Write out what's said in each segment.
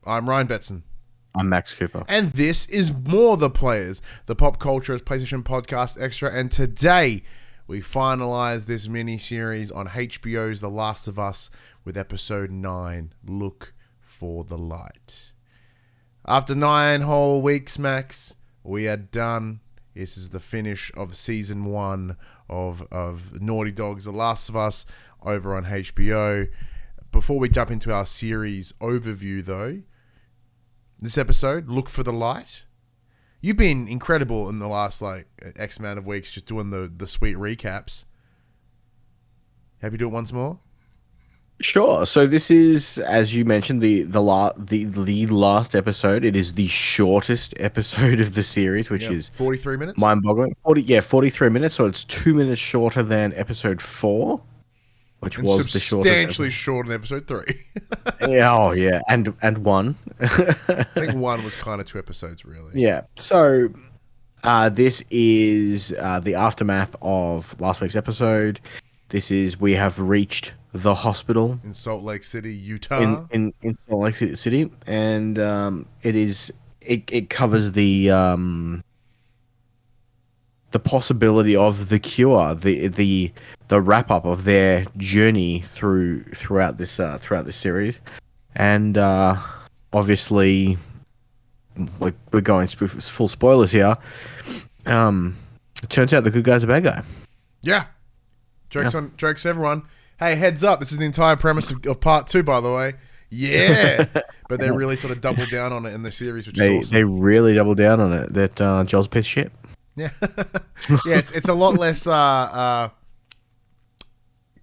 I'm Ryan Betson. I'm Max Cooper. And this is More The Players, the PopCulturists PlayStation Podcast Extra. And today, we finalize this mini-series on HBO's The Last of Us with episode 9, Look for the Light. After 9 whole weeks, Max, we are done. This is the finish of season 1 of Naughty Dog's The Last of Us over on HBO. Before we jump into our series overview, though, this episode, Look for the Light. You've been incredible in the last, X amount of weeks just doing the sweet recaps. Happy to do it once more? Sure. So this is, as you mentioned, the last episode. It is the shortest episode of the series, which is 43 minutes? Mind-boggling. 43 minutes, so it's 2 minutes shorter than episode 4. Which and was substantially shorter than episode 3. yeah, and 1. I think 1 was kind of 2 episodes, really. Yeah. So this is the aftermath of last week's episode. We have reached the hospital in Salt Lake City, Utah. In Salt Lake City, and it covers the possibility of the cure, the wrap up of their journey throughout this series, and obviously we're going full spoilers here. It turns out the good guy's a bad guy. Yeah, jokes everyone. Hey, heads up! This is the entire premise of part 2, by the way. Yeah, but they really sort of doubled down on it in the series, which is awesome. They really doubled down on it. That Joel's a piece of shit. Yeah, yeah. It's a lot less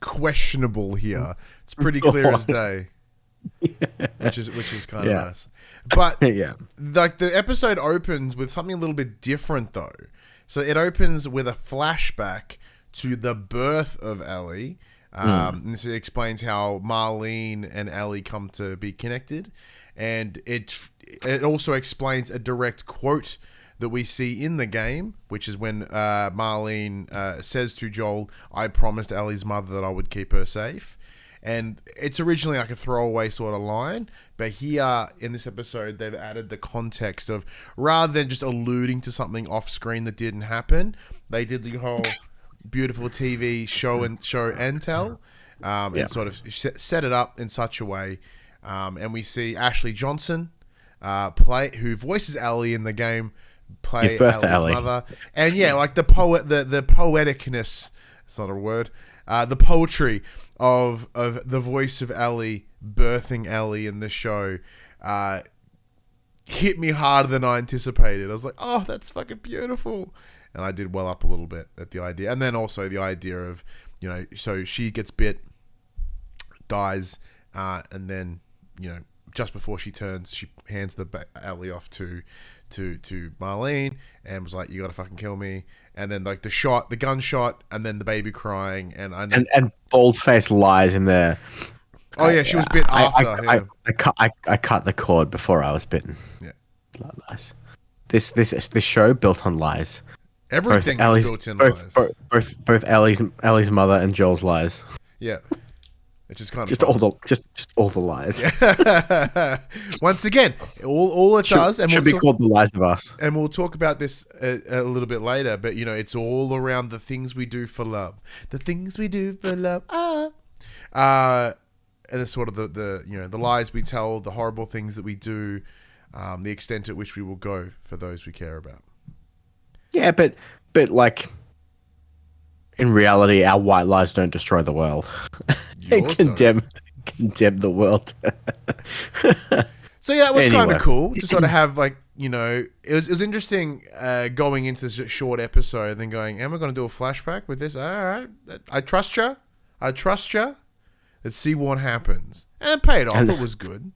questionable here. It's pretty clear as day, which is kind of nice. But the episode opens with something a little bit different, though. So it opens with a flashback to the birth of Ellie. And this explains how Marlene and Ellie come to be connected, and it also explains a direct quote that we see in the game, which is when Marlene says to Joel, "I promised Ellie's mother that I would keep her safe." And it's originally like a throwaway sort of line, but here in this episode, they've added the context of, rather than just alluding to something off screen that didn't happen, they did the whole beautiful TV show and tell, and sort of set it up in such a way. And we see Ashley Johnson, who voices Ellie in the game, play Ellie's mother. And the poeticness, it's not a word, the poetry of the voice of Ellie birthing Ellie in the show hit me harder than I anticipated. I was like, oh, that's fucking beautiful. And I did well up a little bit at the idea. And then also the idea of, so she gets bit, dies, and then, just before she turns, she hands the Ellie off to Marlene and was like, "You gotta fucking kill me." And then the gunshot, and then the baby crying, and bald-faced lies in there. Oh yeah, she was bit after. I cut the cord before I was bitten. Yeah, lies. This show built on lies. Everything is built in lies. Both Ellie's mother and Joel's lies. Yeah. Which is kind of just all the lies. Yeah. Once again, all it does, and should be called The Lies of Us. And we'll talk about this a little bit later. But it's all around the things we do for love. The things we do for love. And it's sort of the lies we tell, the horrible things that we do, the extent at which we will go for those we care about. Yeah, but in reality, our white lies don't destroy the world. They condemn the world. So yeah, that was kind of cool to sort of have it was interesting going into this short episode and then going, am I going to do a flashback with this? All right, I trust you. Let's see what happens. And it paid off. It was good.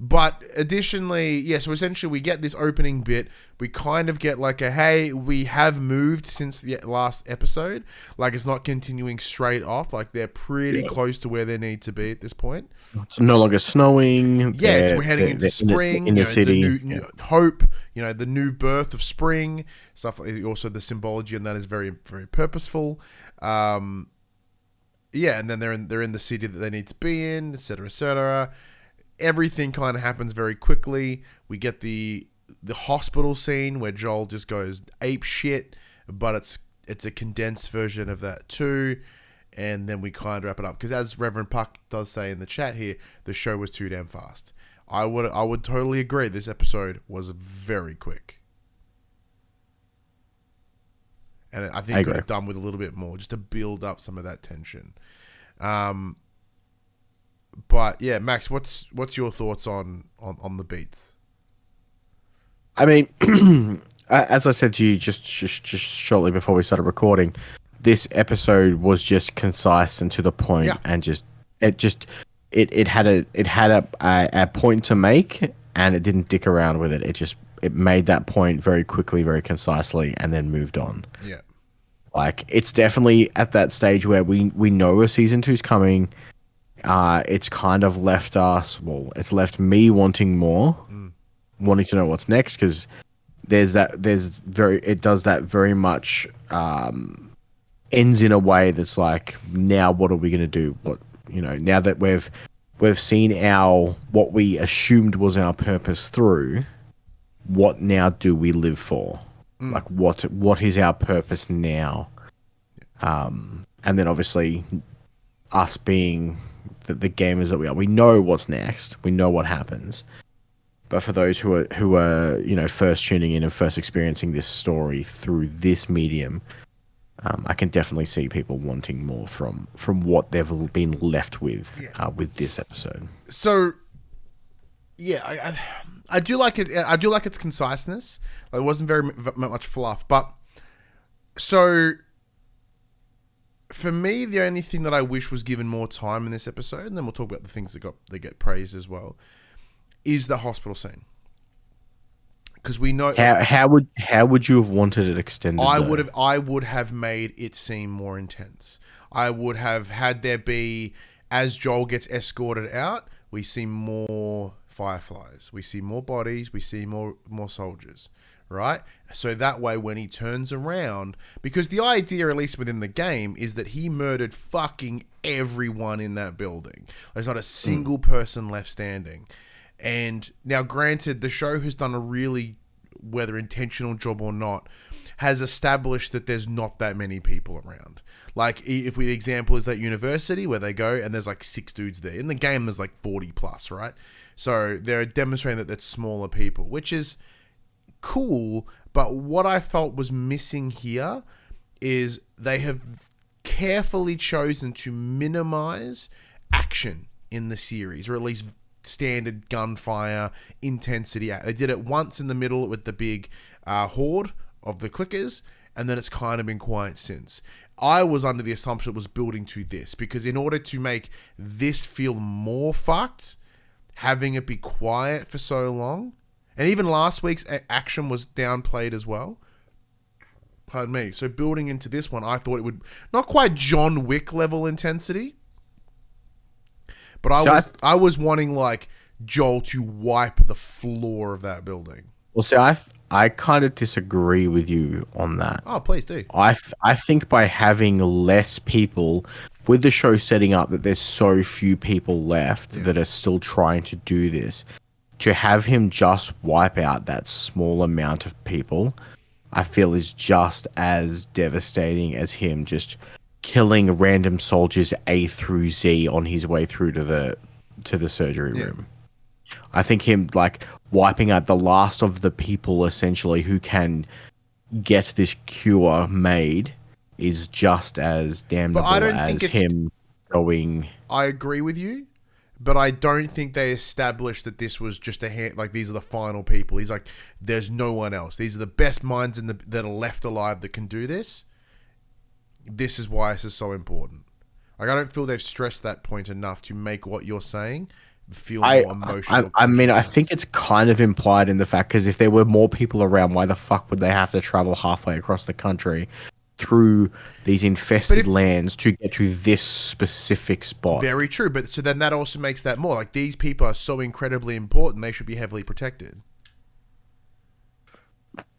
But additionally, so essentially we get this opening bit. We kind of get hey, we have moved since the last episode. It's not continuing straight off. They're pretty close to where they need to be at this point. It's no longer snowing. Yeah, we're heading into spring. In the city. The new hope, the new birth of spring. Stuff also the symbology in that is very, very purposeful. And then they're in the city that they need to be in, etc., etc. everything kind of happens very quickly. We get the hospital scene where Joel just goes ape shit, but it's a condensed version of that too. And then we kind of wrap it up because, as Reverend Puck does say in the chat here, the show was too damn fast. I would totally agree. This episode was very quick, and I think it could have done with a little bit more just to build up some of that tension. But yeah, Max, what's your thoughts on the beats? I mean, as I said to you just shortly before we started recording, this episode was just concise and to the point, and it had a point to make, and it didn't dick around with it. It made that point very quickly, very concisely, and then moved on. Yeah, like it's definitely at that stage where we know a season 2's coming. It's kind of left us. Well, it's left me wanting more, wanting to know what's next, because it does that very much. Ends in a way that's like, now what are we going to do? What, now that we've seen what we assumed was our purpose through, what now do we live for? Like what is our purpose now? And then obviously us being the gamers that we are, we know what's next. We know what happens. But for those who are first tuning in and first experiencing this story through this medium, I can definitely see people wanting more from what they've been left with with this episode. So, yeah, I do like it. I do like its conciseness. It wasn't very much fluff, but so for me, the only thing that I wish was given more time in this episode, and then we'll talk about the things that get praised as well, is the hospital scene. Because we know how would you have wanted it extended? I would have made it seem more intense. I would have had there be, as Joel gets escorted out, we see more fireflies, we see more bodies, we see more soldiers, right? So that way, when he turns around, because the idea, at least within the game, is that he murdered fucking everyone in that building. There's not a single person left standing. And now, granted, the show has done a really, whether intentional job or not, has established that there's not that many people around. Like, if the example is that university where they go and there's like 6 dudes there. In the game, there's like 40 plus, right? So they're demonstrating that that's smaller people, which is cool. But what I felt was missing here is they have carefully chosen to minimize action in the series, or at least standard gunfire intensity. They did it once in the middle with the big horde of the clickers, and then it's kind of been quiet since. I was under the assumption it was building to this, because in order to make this feel more fucked, having it be quiet for so long, and even last week's action was downplayed as well. Pardon me. So building into this one, I thought it would not quite John Wick level intensity, but I was wanting like Joel to wipe the floor of that building. Well, see, I kind of disagree with you on that. Oh, please do. I think by having less people, with the show setting up that there's so few people left that are still trying to do this, to have him just wipe out that small amount of people, I feel is just as devastating as him just killing random soldiers A through Z on his way through to the surgery room. I think him like wiping out the last of the people essentially who can get this cure made is just as damnable as him going. I agree with you, but I don't think they established that this was just like these are the final people. He's like, there's no one else. These are the best minds that are left alive that can do this. This is why this is so important. Like, I don't feel they've stressed that point enough to make what you're saying feel more emotional. I mean, I think it's kind of implied in the fact, because if there were more people around, why the fuck would they have to travel halfway across the country through these infested lands to get to this specific spot? Very true. But so then that also makes that more like these people are so incredibly important, they should be heavily protected.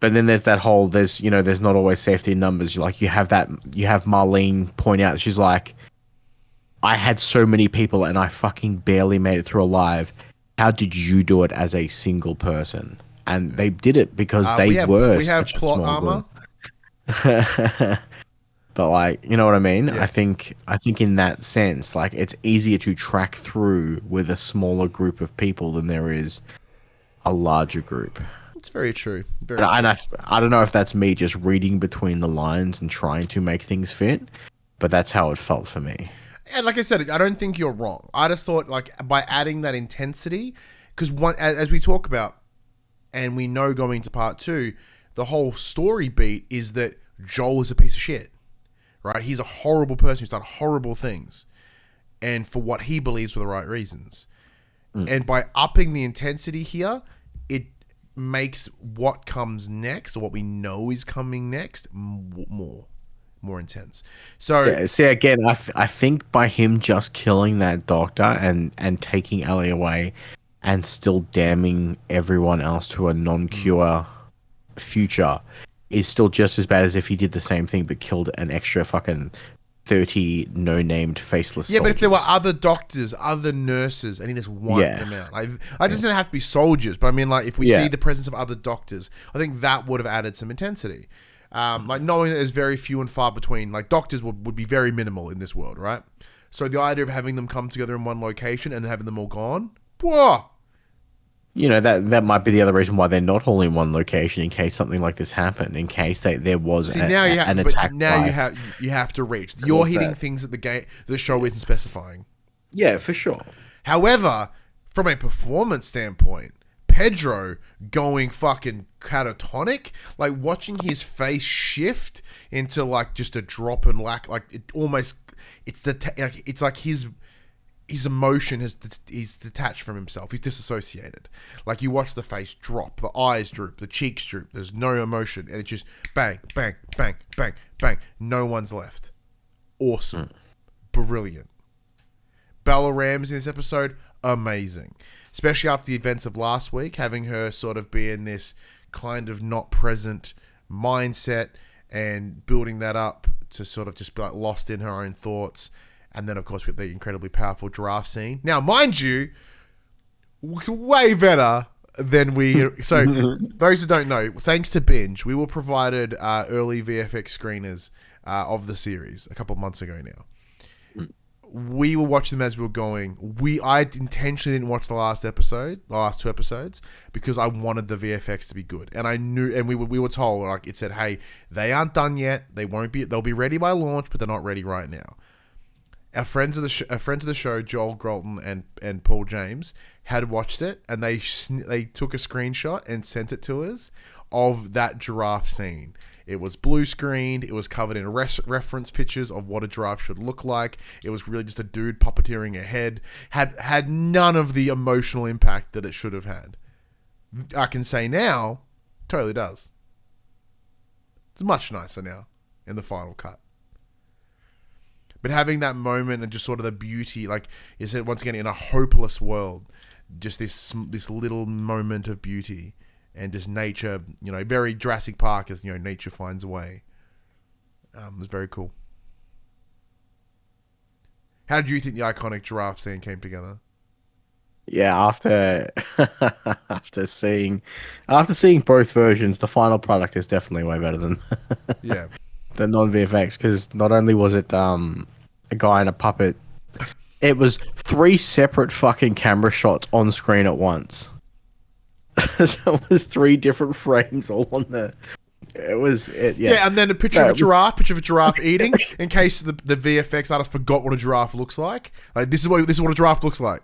But then there's that whole, there's not always safety in numbers. Like you have Marlene point out, she's like, I had so many people and I fucking barely made it through alive. how did you do it as a single person? And they did it because they we have such plot armor. But like, you know what I mean? Yeah. I think in that sense, like it's easier to track through with a smaller group of people than there is a larger group. It's very true. And I don't know if that's me just reading between the lines and trying to make things fit, but that's how it felt for me. And like I said, I don't think you're wrong. I just thought, like, by adding that intensity, because as we talk about, and we know going to part 2, the whole story beat is that Joel is a piece of shit, right? He's a horrible person who's done horrible things, and for what he believes were the right reasons. And by upping the intensity here, it makes what comes next, or what we know is coming next, more intense. So yeah, see, again, I think by him just killing that doctor and taking Ellie away and still damning everyone else to a non-cure future is still just as bad as if he did the same thing but killed an extra fucking 30 no-named faceless soldiers. But if there were other doctors, other nurses, and he just wiped them out. Like, I just didn't have to be soldiers, but I mean, like, if we see the presence of other doctors, I think that would have added some intensity. Like, knowing that there's very few and far between, like, doctors would be very minimal in this world, right? So the idea of having them come together in one location and having them all gone, whoa! You know, that might be the other reason why they're not all in one location in case something like this happened, in case there was an attack. Now you have to reach. You're hitting things that the show isn't specifying. Yeah, for sure. However, from a performance standpoint, Pedro going fucking catatonic, like watching his face shift into like just a drop and like it almost it's like his emotion he's detached from himself. He's disassociated. Like you watch the face drop, the eyes droop, the cheeks droop. There's no emotion, and it's just bang, bang, bang, bang, bang. No one's left. Awesome, brilliant. Bella Ramsey in this episode, amazing. Especially after the events of last week, having her sort of be in this kind of not present mindset and building that up to sort of just be like lost in her own thoughts. And then, of course, we get the incredibly powerful giraffe scene. Now, mind you, it's way better than we... So, those who don't know, thanks to Binge, we were provided early VFX screeners of the series a couple of months ago now. We were watching them as we were going. I intentionally didn't watch the last two episodes, because I wanted the VFX to be good. And I knew, and we were told, like it said, hey, they aren't done yet. They'll be ready by launch, but they're not ready right now. Our friends of the show, Joel Grolton and Paul James, had watched it, and they took a screenshot and sent it to us of that giraffe scene. It was blue screened. It was covered in reference pictures of what a giraffe should look like. It was really just a dude puppeteering a head. Had none of the emotional impact that it should have had. I can say now, totally does. It's much nicer now in the final cut. But having that moment and just sort of the beauty, like you said, once again, in a hopeless world, just this little moment of beauty and just nature, you know, very Jurassic Park as, you know, nature finds a way. It was very cool. How did you think the iconic giraffe scene came together? Yeah, after seeing both versions, the final product is definitely way better than the non-VFX, because not only was it a guy and a puppet, it was 3 separate fucking camera shots on screen at once. So it was 3 different frames all on the. Yeah, and then a picture of a giraffe eating, in case the VFX artist forgot what a giraffe looks like. Like this is what a giraffe looks like.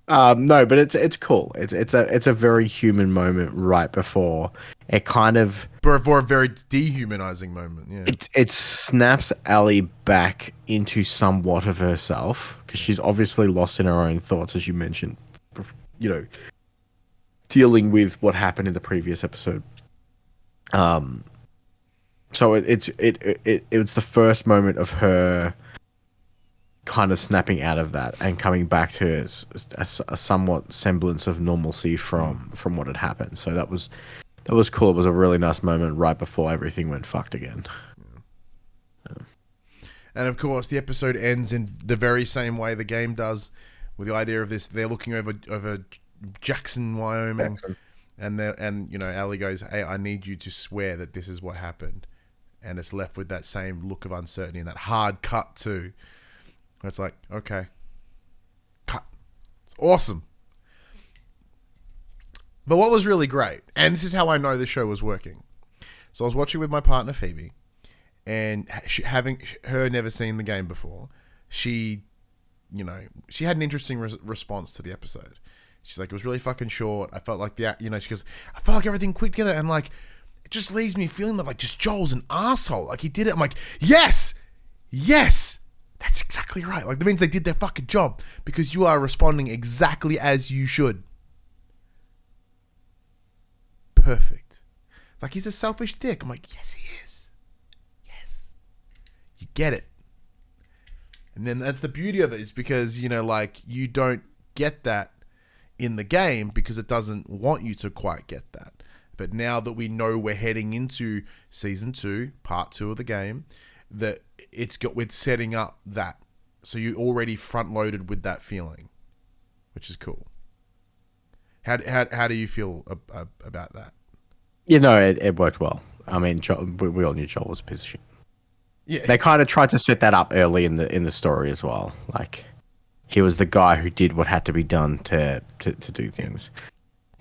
No, but it's cool. It's a very human moment right before it kind of for a very dehumanizing moment. Yeah, it snaps Ellie back into somewhat of herself, because she's obviously lost in her own thoughts, as you mentioned. You know, dealing with what happened in the previous episode. So it was the first moment of her kind of snapping out of that and coming back to a somewhat semblance of normalcy from what had happened. So that was cool. It was a really nice moment right before everything went fucked again. And of course, the episode ends in the very same way the game does, with the idea of this. They're looking over Jackson, Wyoming, and Ellie goes, "Hey, I need you to swear that this is what happened," and it's left with that same look of uncertainty and that hard cut too. It's like, okay, cut. It's awesome. But what was really great, and this is how I know the show was working. So I was watching with my partner Phoebe, and having her never seen the game before, she had an interesting response to the episode. She's like, it was really fucking short. I felt like she goes, I felt like everything quick together, and like, it just leaves me feeling that like just Joel's an asshole. Like he did it. I'm like, yes, that's exactly right. Like that means they did their fucking job because you are responding exactly as you should. Perfect. Like he's a selfish dick. I'm like, yes, he is. Yes. You get it. And then that's the beauty of it, is because, like you don't get that in the game because it doesn't want you to quite get that. But now that we know we're heading into season 2, part 2 of the game, that we're setting up that. So you're already front loaded with that feeling, which is cool. How do you feel about that? It worked well. I mean, we all knew Joel was a piece of shit. Yeah, they kind of tried to set that up early in the story as well. Like, he was the guy who did what had to be done to do things.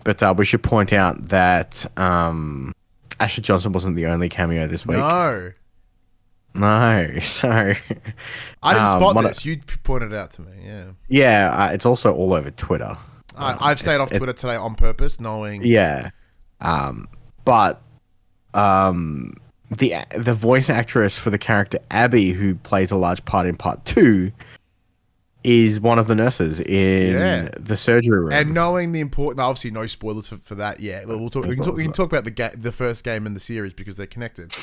But we should point out that Ashley Johnson wasn't the only cameo this week. No, sorry. I didn't spot this. You pointed it out to me. Yeah, it's also all over Twitter. I've stayed off Twitter today on purpose, knowing. Yeah, but the voice actress for the character Abby, who plays a large part in part 2, is one of the nurses in the surgery room. And knowing the important, obviously no spoilers for that yet. We can talk about the first game in the series because they're connected.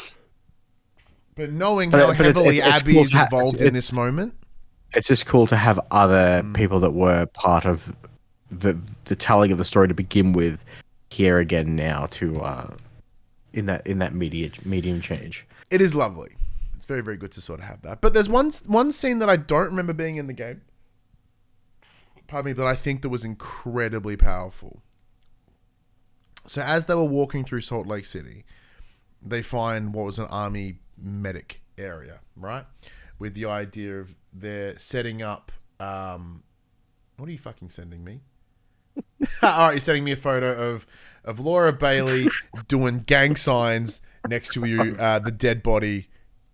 But knowing how heavily Abby is involved in this moment, it's just cool to have other people that were part of the telling of the story to begin with here again now to in that medium change. It is lovely. It's very, very good to sort of have that. But there's one scene that I don't remember being in the game. Pardon me, but I think that was incredibly powerful. So as they were walking through Salt Lake City, they find what was an army medic area, right? With the idea of they're setting up. What are you fucking sending me? All right, you're sending me a photo of Laura Bailey doing gang signs next to you, the dead body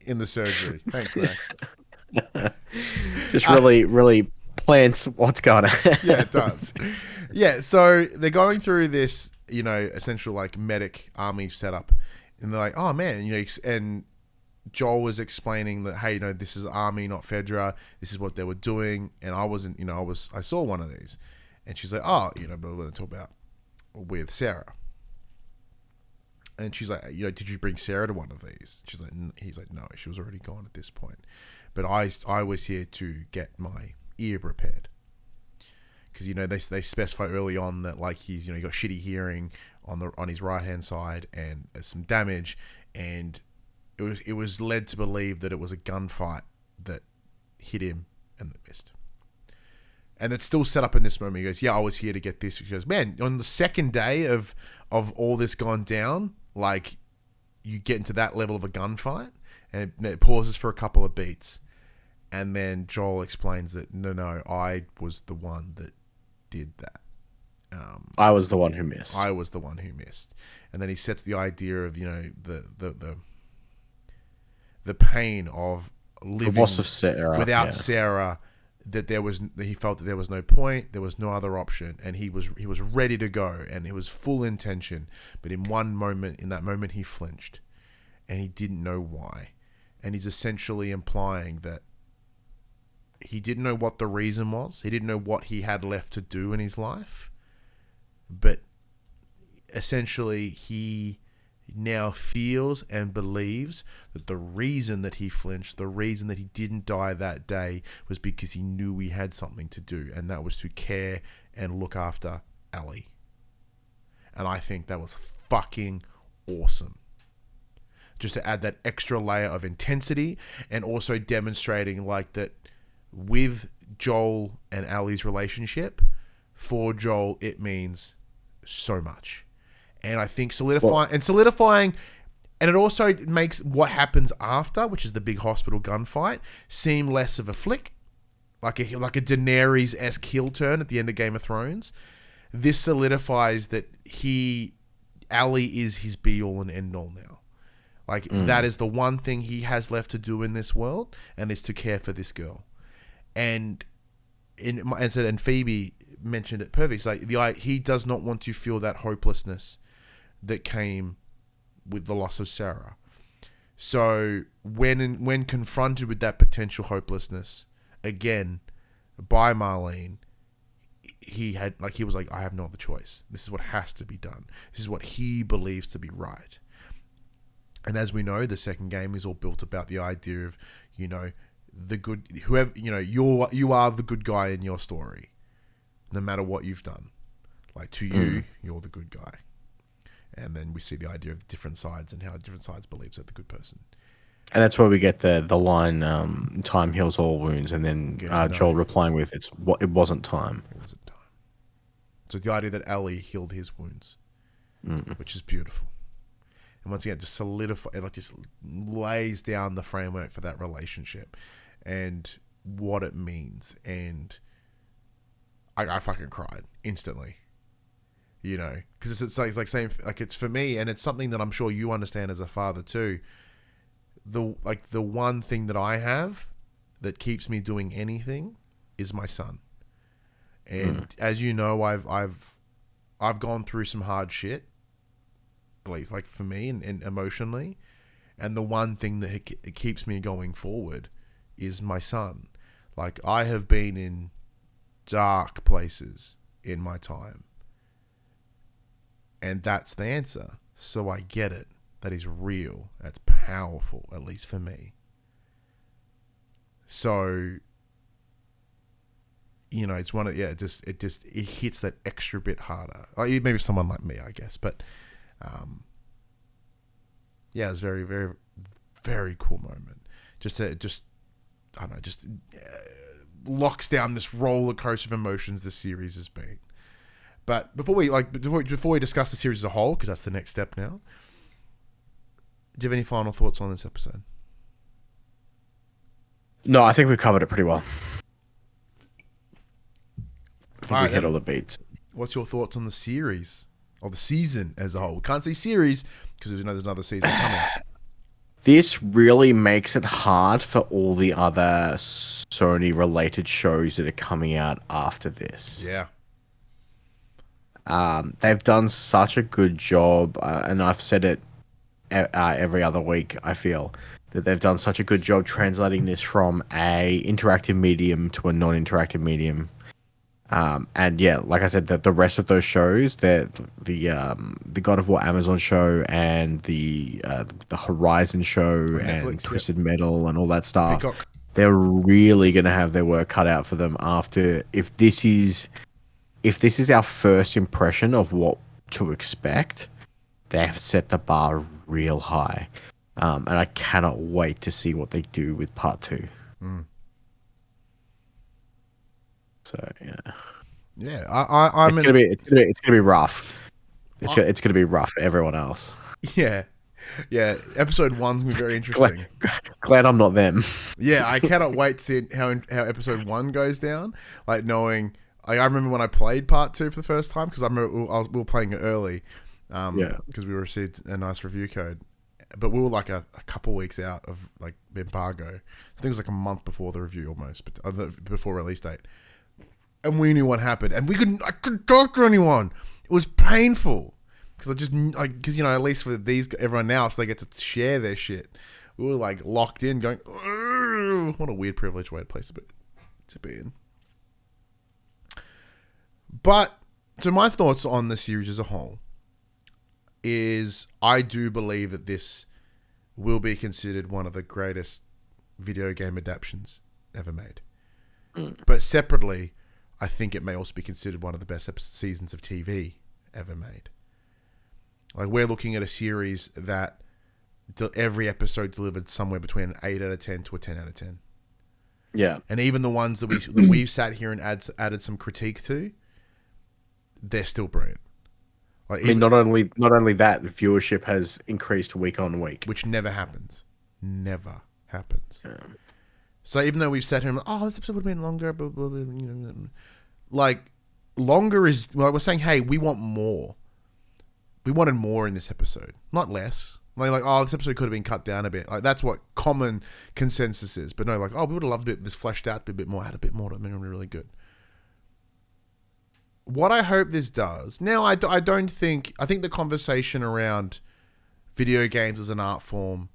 in the surgery. Thanks, Max. Just really plants what's going on. Yeah, it does. Yeah, so they're going through this, essential like medic army setup, and they're like, oh man, and Joel was explaining that, hey, this is Army, not Fedra. This is what they were doing, and I saw one of these, and she's like, oh, but we're going to talk about with Sarah, and she's like, did you bring Sarah to one of these? She's like, he's like, no, she was already gone at this point, but I was here to get my ear repaired, because they specify early on that like he's he got shitty hearing on his right hand side and some damage, and it was led to believe that it was a gunfight that hit him and that missed. And it's still set up in this moment. He goes, yeah, I was here to get this. He goes, man, on the second day of all this gone down, like, you get into that level of a gunfight, and it pauses for a couple of beats. And then Joel explains that, no, I was the one that did that. I was the one who missed. I was the one who missed. And then he sets the idea of, the pain of living of Sarah, without Sarah, that he felt that there was no point, there was no other option, and he was ready to go, and it was full intention. But in that moment, he flinched, and he didn't know why. And he's essentially implying that he didn't know what the reason was. He didn't know what he had left to do in his life. But essentially, he now feels and believes that the reason that he flinched, the reason that he didn't die that day, was because he knew he had something to do, and that was to care and look after Ellie. And I think that was fucking awesome. Just to add that extra layer of intensity, and also demonstrating like that with Joel and Ellie's relationship, for Joel, it means so much. And I think solidifying, and it also makes what happens after, which is the big hospital gunfight, seem less of a flick, like a Daenerys-esque heel turn at the end of Game of Thrones. This solidifies that Ellie is his be-all and end-all now. Like, that is the one thing he has left to do in this world, and is to care for this girl. And Phoebe mentioned it perfectly. It's like he does not want to feel that hopelessness that came with the loss of Sarah. So when confronted with that potential hopelessness again by Marlene, he was like, I have no other choice. This is what has to be done. This is what he believes to be right. And as we know, the second game is all built about the idea of, the good, whoever, you are the good guy in your story, no matter what you've done. Like, to you, you're the good guy. And then we see the idea of different sides and how different sides believes they're the good person. And that's where we get the line, time heals all wounds, and then Joel replying with, it wasn't time. It wasn't time. So the idea that Ellie healed his wounds, which is beautiful. And once again, just solidify, just lays down the framework for that relationship and what it means. And I fucking cried instantly. Because it's like saying, like, it's for me, and it's something that I'm sure you understand as a father too. The one thing that I have that keeps me doing anything is my son. And as you know, I've gone through some hard shit, at least like for me and emotionally. And the one thing that it keeps me going forward is my son. Like, I have been in dark places in my time. And that's the answer. So I get it. That is real. That's powerful, at least for me. So, it's one of, it hits that extra bit harder. Like, maybe someone like me, I guess. But, it's very, very, very cool moment. I don't know, locks down this roller coaster of emotions this series has been. But before we discuss the series as a whole, because that's the next step now, do you have any final thoughts on this episode? No, I think we covered it pretty well. We hit all the beats. What's your thoughts on the series, or the season as a whole? We can't say series because there's another season coming. This really makes it hard for all the other Sony-related shows that are coming out after this. Yeah. They've done such a good job, and I've said it every other week, I feel, that they've done such a good job translating this from a interactive medium to a non-interactive medium. And yeah, like I said, the rest of those shows, the God of War Amazon show and the Horizon show Netflix, and Twisted Metal and all that stuff, Peacock. They're really going to have their work cut out for them after, if this is our first impression of what to expect, they have set the bar real high. And I cannot wait to see what they do with part 2. So yeah. Yeah, it's gonna be rough. It's gonna be rough for everyone else. Yeah. Episode 1's gonna be very interesting. Glad I'm not them. Yeah, I cannot wait to see how episode 1 goes down. Like, knowing, I remember when I played part 2 for the first time, because we were playing it early, because we received a nice review code, but we were like a couple weeks out of like the embargo. I think it was like a month before the review, almost, but before release date, and we knew what happened, and I couldn't talk to anyone. It was painful because at least for everyone else, they get to share their shit. We were like locked in, going, what a weird privileged way to be in. But, so my thoughts on the series as a whole is, I do believe that this will be considered one of the greatest video game adaptations ever made. But separately, I think it may also be considered one of the best seasons of TV ever made. Like, we're looking at a series that every episode delivered somewhere between an 8 out of 10 to a 10 out of 10. Yeah. And even the ones that we've sat here and added some critique to, they're still brilliant. Like, I mean, not only that, the viewership has increased week on week, which never happens. Never happens. Yeah. So even though we've sat here and this episode would have been longer, blah, blah, blah, like longer is like we're saying, hey, we want more. We wanted more in this episode, not less. Like, this episode could have been cut down a bit. Like, that's what common consensus is. But no, like, we would have loved this fleshed out a bit more, add a bit more to make it really good. What I hope this does... Now, I think the conversation around video games as an art form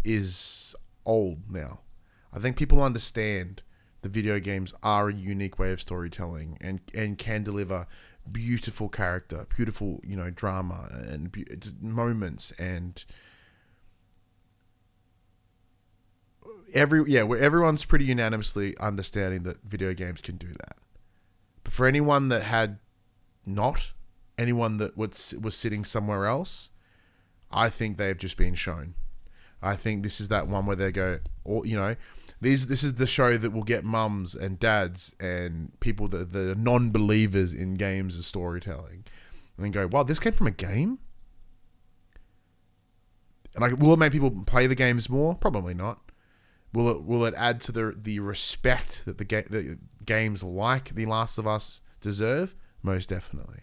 is old now. I think people understand that video games are a unique way of storytelling and can deliver beautiful character, beautiful, drama and moments, and everyone's pretty unanimously understanding that video games can do that. But for anyone that had not, anyone that was sitting somewhere else, I think they've just been shown. I think this is that one where they go, this is the show that will get mums and dads and people that are non-believers in games as storytelling, and then go, wow, this came from a game? And like, will it make people play the games more? Probably not. Will it add to the respect that the games like The Last of Us deserve? Most definitely.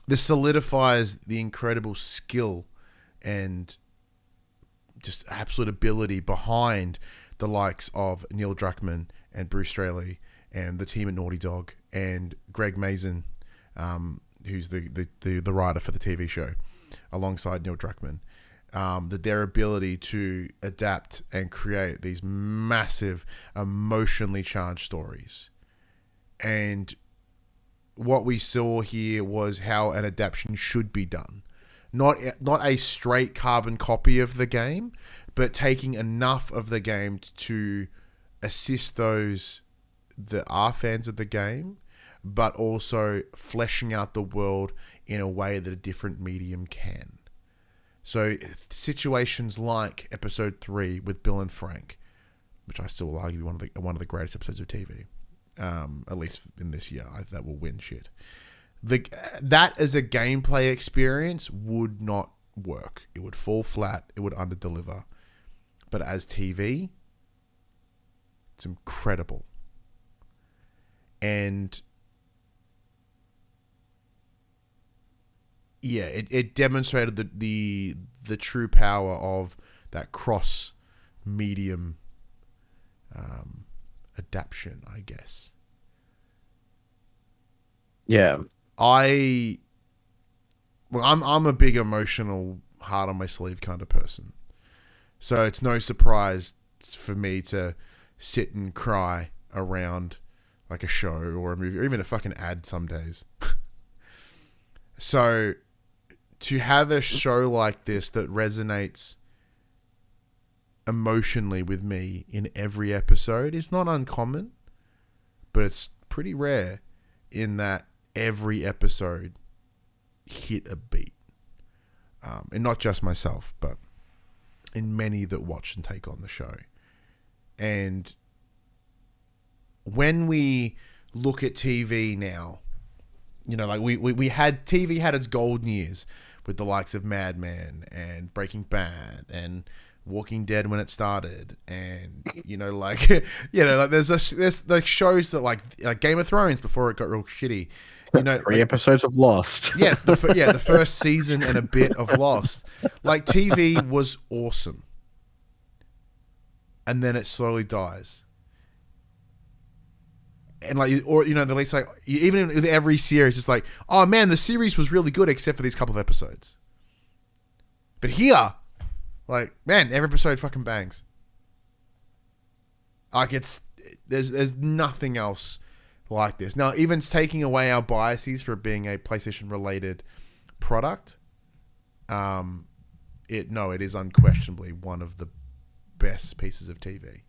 This solidifies the incredible skill and just absolute ability behind the likes of Neil Druckmann and Bruce Straley and the team at Naughty Dog and Greg Mazin, who's the writer for the TV show, alongside Neil Druckmann. That their ability to adapt and create these massive, emotionally charged stories. And what we saw here was how an adaptation should be done. Not a straight carbon copy of the game, but taking enough of the game to assist those that are fans of the game, but also fleshing out the world in a way that a different medium can. So situations like episode 3 with Bill and Frank, which I still will argue one of the greatest episodes of TV, at least in this year, that will win shit. That as a gameplay experience would not work. It would fall flat. It would underdeliver. But as TV, it's incredible. And yeah, it demonstrated the true power of that cross medium adaptation, I guess. Yeah. I'm a big emotional, heart on my sleeve kind of person. So it's no surprise for me to sit and cry around like a show or a movie or even a fucking ad some days. So to have a show like this that resonates emotionally with me in every episode is not uncommon, but it's pretty rare in that every episode hit a beat. And not just myself, but in many that watch and take on the show. And when we look at TV now, like we had TV had its golden years with the likes of Mad Men and Breaking Bad and Walking Dead when it started, and like there's like shows that like Game of Thrones before it got real shitty. 3 episodes of Lost. Yeah, the first season and a bit of Lost. Like, TV was awesome, and then it slowly dies. And like, or the least like even in every series, it's like, oh man, the series was really good except for these couple of episodes. But here, like, man, every episode fucking bangs. Like, there's nothing else like this. Now, even taking away our biases for being a PlayStation related product, it is unquestionably one of the best pieces of TV.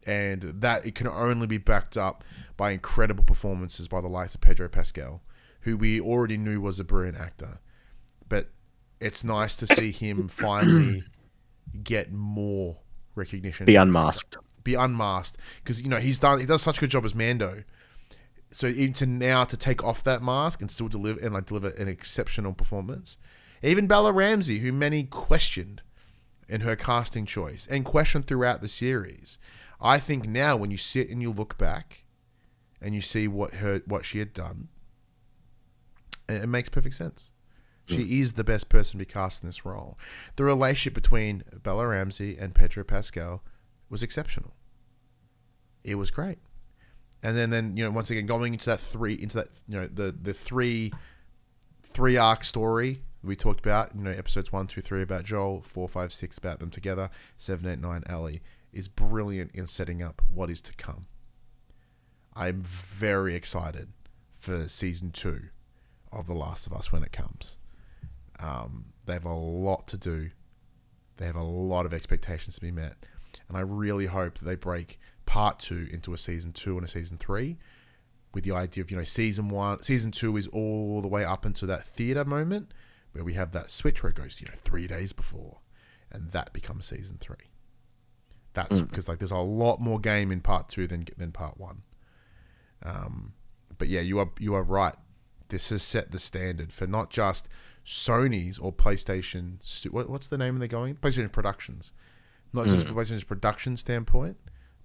And that it can only be backed up by incredible performances by the likes of Pedro Pascal, who we already knew was a brilliant actor. But it's nice to see him finally get more recognition. Be unmasked. Be unmasked, because he does such a good job as Mando. So even to take off that mask and still deliver an exceptional performance. Even Bella Ramsey, who many questioned in her casting choice and questioned throughout the series, I think now when you sit and you look back and you see what she had done, it makes perfect sense. She is the best person to be cast in this role. The relationship between Bella Ramsey and Pedro Pascal was exceptional. It was great. And then once again going into that the three arc story we talked about, episodes 1, 2, 3 about Joel, 4, 5, 6 about them together, 7, 8, 9 Ellie, is brilliant in setting up what is to come. I'm very excited for season 2 of The Last of Us when it comes. They have a lot to do. They have a lot of expectations to be met. And I really hope that they break part 2 into a season 2 and a season 3, with the idea of, season 2 is all the way up into that theater moment where we have that switch where it goes, 3 days before, and that becomes season 3. That's because there's a lot more game in part 2 than part 1. But yeah, you are right. This has set the standard for not just Sony's or PlayStation. What's the name they're going? PlayStation Productions. Not just from PlayStation's production standpoint,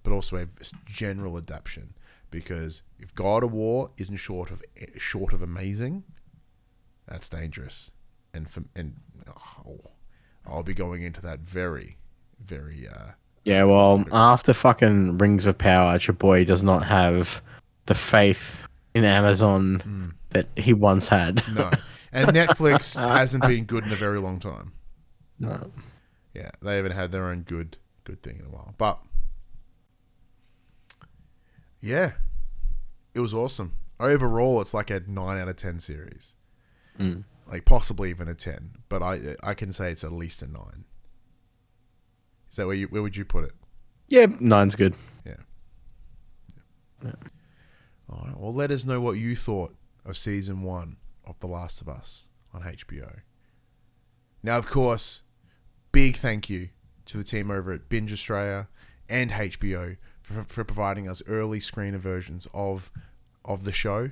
but also a general adaptation. Because if God of War isn't short of amazing, that's dangerous. I'll be going into that very, very. Yeah, well, after fucking Rings of Power, your boy does not have the faith in Amazon that he once had. No, and Netflix hasn't been good in a very long time. No. Yeah, they haven't had their own good thing in a while. But yeah, it was awesome. Overall, it's like a 9 out of 10 series. Like possibly even a 10, but I can say it's at least a 9. Is that where would you put it? Yeah, 9's good. Yeah. All right. Well, let us know what you thought of season 1 of The Last of Us on HBO. Now, of course, big thank you to the team over at Binge Australia and HBO for providing us early screener versions of the show.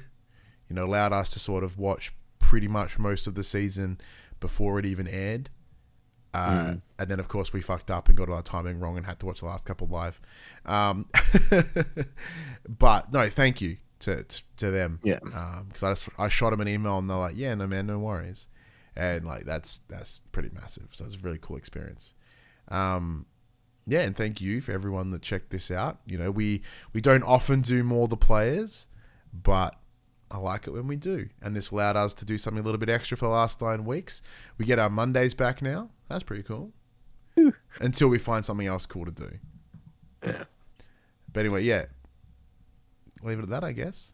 Allowed us to sort of watch pretty much most of the season before it even aired. And then, of course, we fucked up and got our timing wrong and had to watch the last couple live. But no, thank you to them. Yeah. Because I shot them an email and they're like, "Yeah, no man, no worries," and like that's pretty massive. So it's a really cool experience. Yeah, and thank you for everyone that checked this out. We don't often do more the players, but I like it when we do. And this allowed us to do something a little bit extra for the last 9 weeks. We get our Mondays back now. That's pretty cool. Until we find something else cool to do. Yeah. But anyway, yeah. Leave it at that, I guess.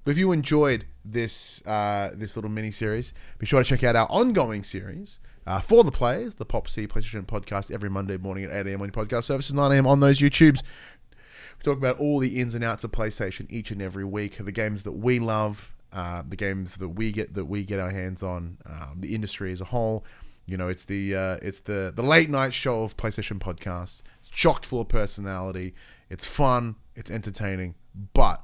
But if you enjoyed this little mini-series, be sure to check out our ongoing series for the players, the PopC PlayStation Podcast, every Monday morning at 8 a.m. on your podcast services, 9 a.m. on those YouTubes. We talk about all the ins and outs of PlayStation each and every week, the games that we love, the games that we get our hands on, the industry as a whole. It's the late night show of PlayStation podcasts. It's chock full of personality. It's fun. It's entertaining, but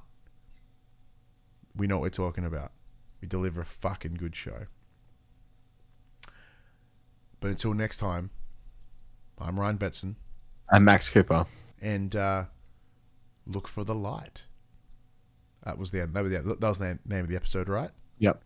we know what we're talking about. We deliver a fucking good show. But until next time, I'm Ryan Betson. I'm Max Cooper. And look for the light. That was the name of the episode, right? Yep.